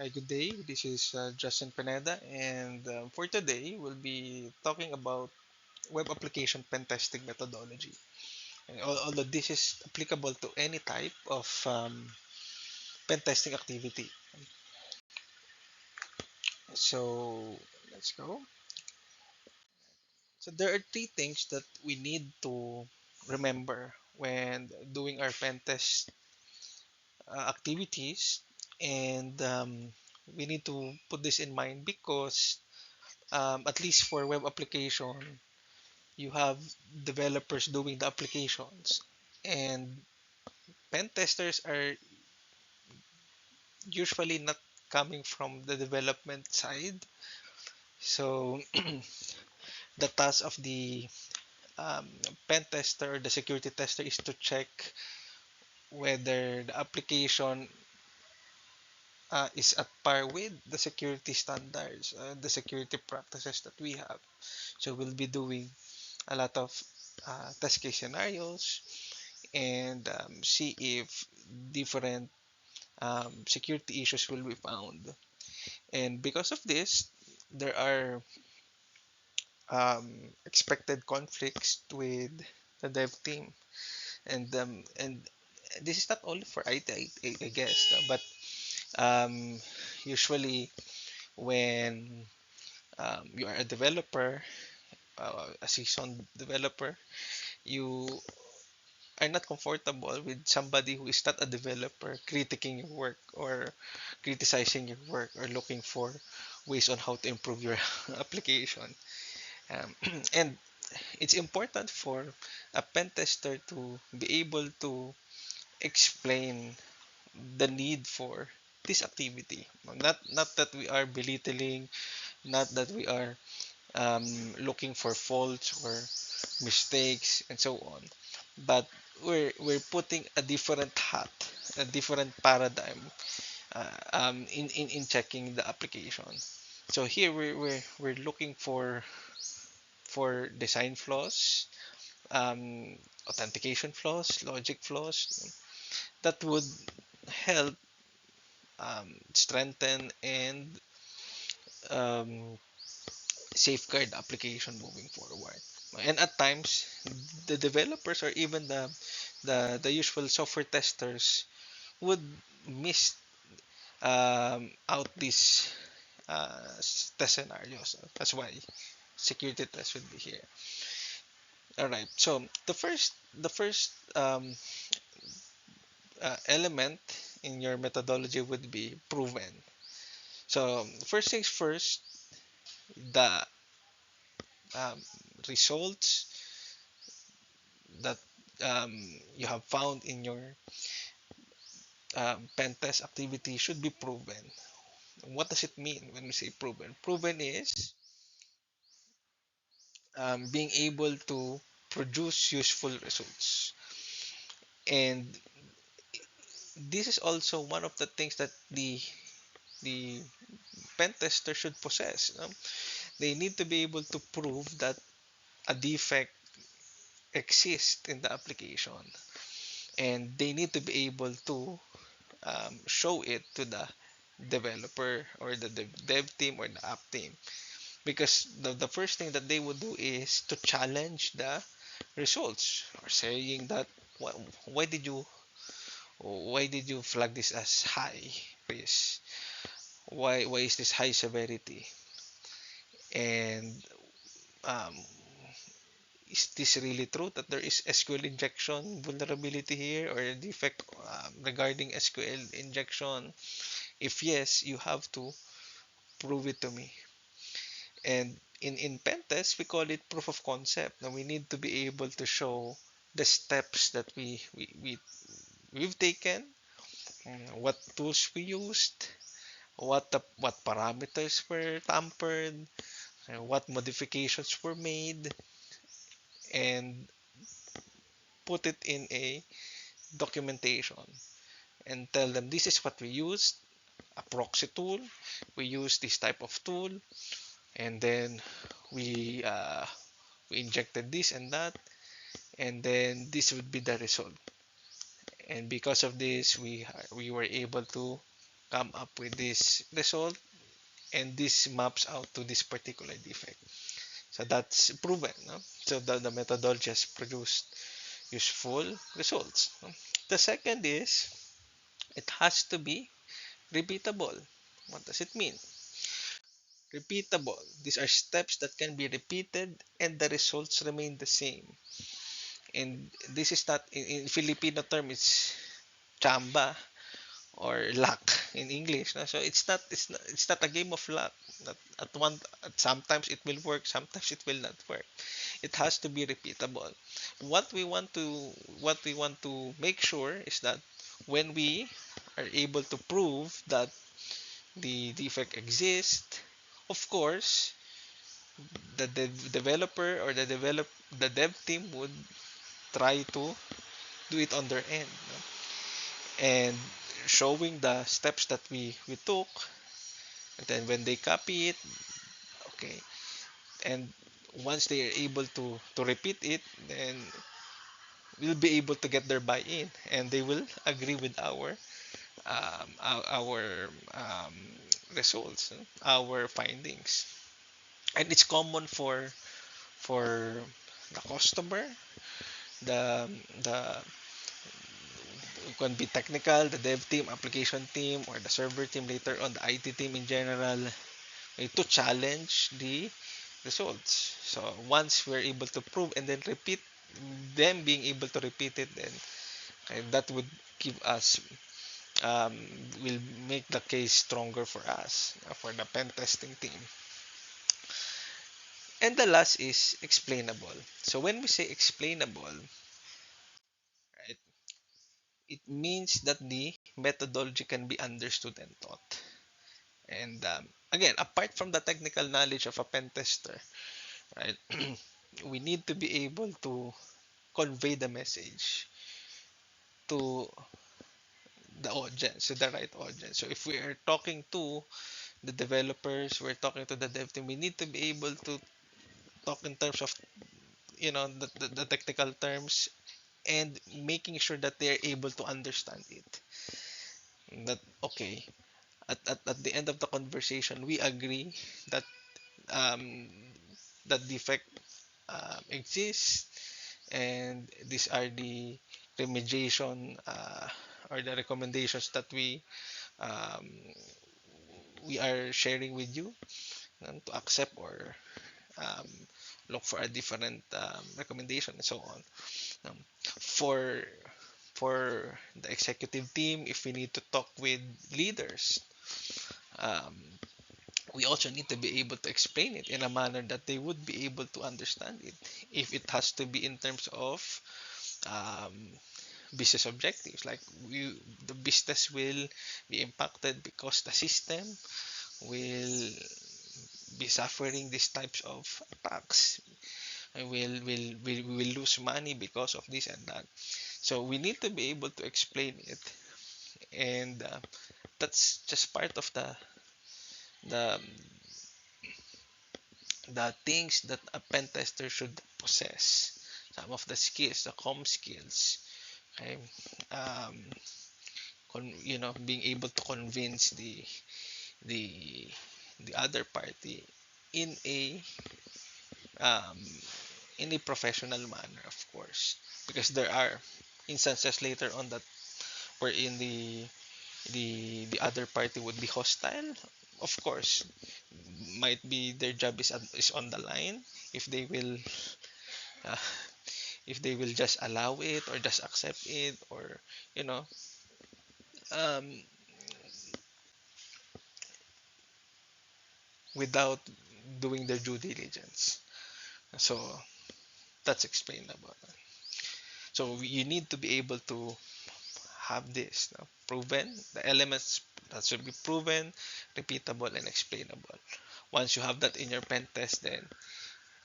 Hi, good day. This is Justin Pineda, and for today, we'll be talking about web application pen testing methodology. And although this is applicable to any type of pen testing activity. So let's go. So there are three things that we need to remember when doing our pen test activities, and we need to put this in mind because at least for web application you have developers doing the applications, and pen testers are usually not coming from the development side. So the task of the um, pen tester or the security tester is to check whether the application is at par with the security standards, the security practices that we have. So we'll be doing a lot of test case scenarios and see if different security issues will be found. And because of this, there are expected conflicts with the dev team. And this is not only for IT, I guess, but um, usually when you are a developer, a seasoned developer, you are not comfortable with somebody who is not a developer critiquing your work or criticizing your work or looking for ways on how to improve your application. And it's important for a pen tester to be able to explain the need for this activity. Not that we are belittling, not that we are looking for faults or mistakes and so on, but we're putting a different hat, a different paradigm in checking the application. So here we're looking for design flaws, um, authentication flaws, logic flaws that would help strengthen and um, safeguard the application moving forward. And at times, the developers or even the usual software testers would miss out these test scenarios. That's why security tests would be here. All right. So the first element in your methodology would be proven. So first things first, the um, results that you have found in your pen test activity should be proven. What does it mean when we say proven? Proven is being able to produce useful results. And this is also one of the things that the pen tester should possess. They need to be able to prove that a defect exists in the application, and they need to be able to show it to the developer or the dev team or the app team, because the first thing that they would do is to challenge the results or saying that why, why did you why did you flag this as high risk, why is this high severity, and um, is this really true that there is SQL injection vulnerability here or a defect regarding SQL injection? If yes, you have to prove it to me. And in pen test, we call it proof of concept. Now we need to be able to show the steps that we've taken, what tools we used, what parameters were tampered, what modifications were made, and put it in a documentation and tell them this is what we used, a proxy tool, we use this type of tool, and then we uh, we injected this and that, and then this would be the result. And because of this, we were able to come up with this result, and this maps out to this particular defect. So that's proven. No? So the methodology has produced useful results. No? The second is it has to be repeatable. What does it mean? Repeatable. These are steps that can be repeated and the results remain the same. And this is not in Filipino term, it's chamba or luck in English. No? So it's not a game of luck. That sometimes it will work, sometimes it will not work. It has to be repeatable. What we want to make sure is that when we are able to prove that the defect exists, of course, the developer or the dev team would try to do it on their end, no? And showing the steps that we took, and then when they copy it, okay, and once they are able to repeat it, then we'll be able to get their buy-in, and they will agree with our results, our findings. And it's common for the customer, the the it can be technical, the dev team, application team, or the server team later on, the IT team in general, to challenge the results. So once we're able to prove and then repeat, them being able to repeat it, then that would give us um, will make the case stronger for us, for the pen testing team. And the last is explainable. So when we say explainable, right, it means that the methodology can be understood and taught. And again, apart from the technical knowledge of a pen tester, right, we need to be able to convey the message to the audience, to the right audience. So if we are talking to the developers, we're talking to the dev team, we need to be able to talk in terms of the technical terms and making sure that they're able to understand it. That okay, at the end of the conversation, we agree that um, that defect exists, and these are the remediation or the recommendations that um, we are sharing with you, to accept or um, look for a different recommendation and so on. For the executive team, if we need to talk with leaders, um, we also need to be able to explain it in a manner that they would be able to understand it. If it has to be in terms of um, business objectives, like the business will be impacted because the system will be suffering these types of attacks, and will lose money because of this and that. So we need to be able to explain it, and that's just part of the the things that a pen tester should possess. Some of the skills, the com skills, okay, um, being able to convince the the other party in a um, in a professional manner, of course, because there are instances later on that wherein the other party would be hostile. Of course, might be their job is on the line if they will uh, if they will just allow it or just accept it, or you know um, without doing their due diligence. So that's explainable. So you need to be able to have this, no? Proven, the elements that should be proven, repeatable, and explainable. Once you have that in your pen test, then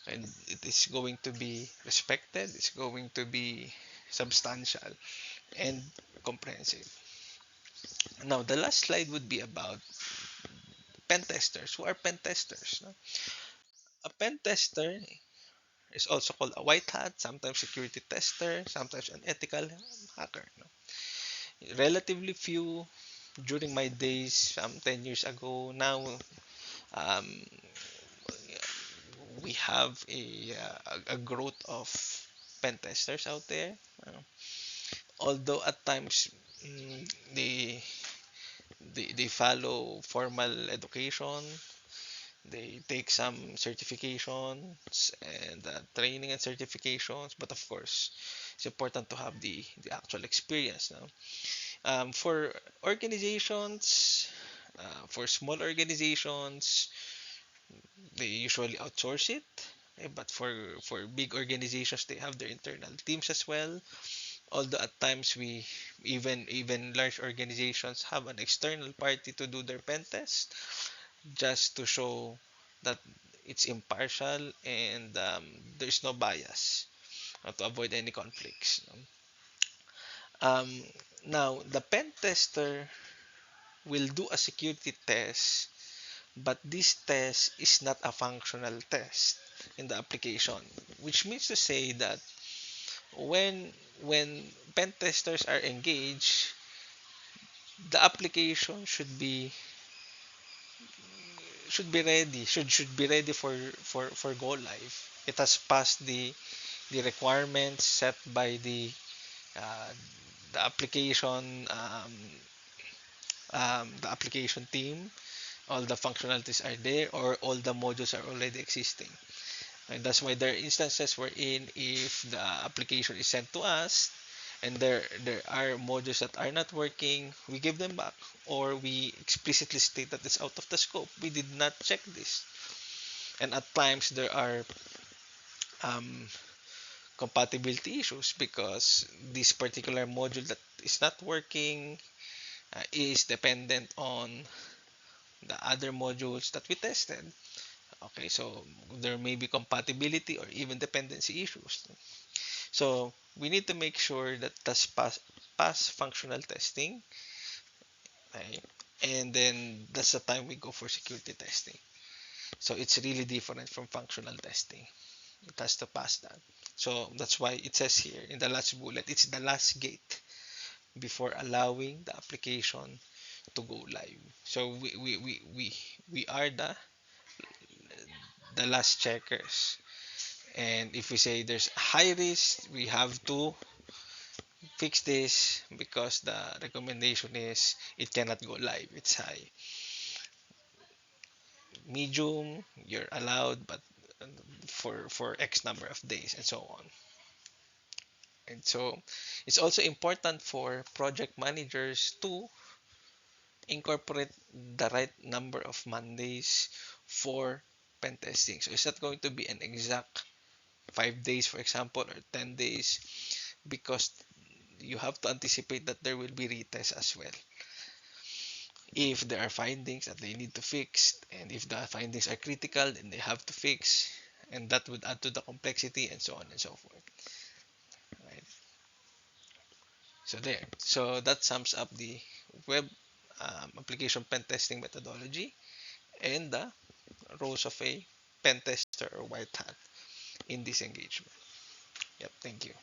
and it is going to be respected, it's going to be substantial and comprehensive. Now, the last slide would be about pen testers. Who are pen testers? No? A pen tester is also called a white hat, sometimes security tester, sometimes an ethical hacker. No? Relatively few during my days 10 years ago. Now um, we have a growth of pen testers out there. Uh, Although at times they, they follow formal education, they take some certifications and training and certifications, but of course, it's important to have the actual experience now. For organizations, for small organizations, they usually outsource it. But for big organizations, they have their internal teams as well. Although at times we even large organizations have an external party to do their pen test, just to show that it's impartial and there's no bias, to avoid any conflicts. Um, Now, the pen tester will do a security test, but this test is not a functional test in the application, which means to say that when pen testers are engaged, the application should be ready for go live. It has passed the requirements set by uh, the application team. All the functionalities are there, or all the modules are already existing. And that's why there are instances wherein if the application is sent to us and there are modules that are not working, we give them back, or we explicitly state that it's out of the scope. We did not check this. And at times there are um, compatibility issues because this particular module that is not working is dependent on the other modules that we tested. Okay, so there may be compatibility or even dependency issues. So we need to make sure that that's pass functional testing, right? And then that's the time we go for security testing. So it's really different from functional testing. It has to pass that. So that's why it says here in the last bullet, it's the last gate before allowing the application to go live. So we are the last checkers. And if we say there's high risk, we have to fix this because the recommendation is it cannot go live. It's high. Medium, you're allowed, but for X number of days and so on. And so it's also important for project managers to incorporate the right number of Mondays for pen testing. So it's not going to be an exact 5 days, for example, or 10 days, because you have to anticipate that there will be retests as well. If there are findings that they need to fix, and if the findings are critical, then they have to fix, and that would add to the complexity and so on and so forth. Right? So there. So that sums up the web application pen testing methodology and the roles of a pen tester or white hat in this engagement. Yep. Thank you.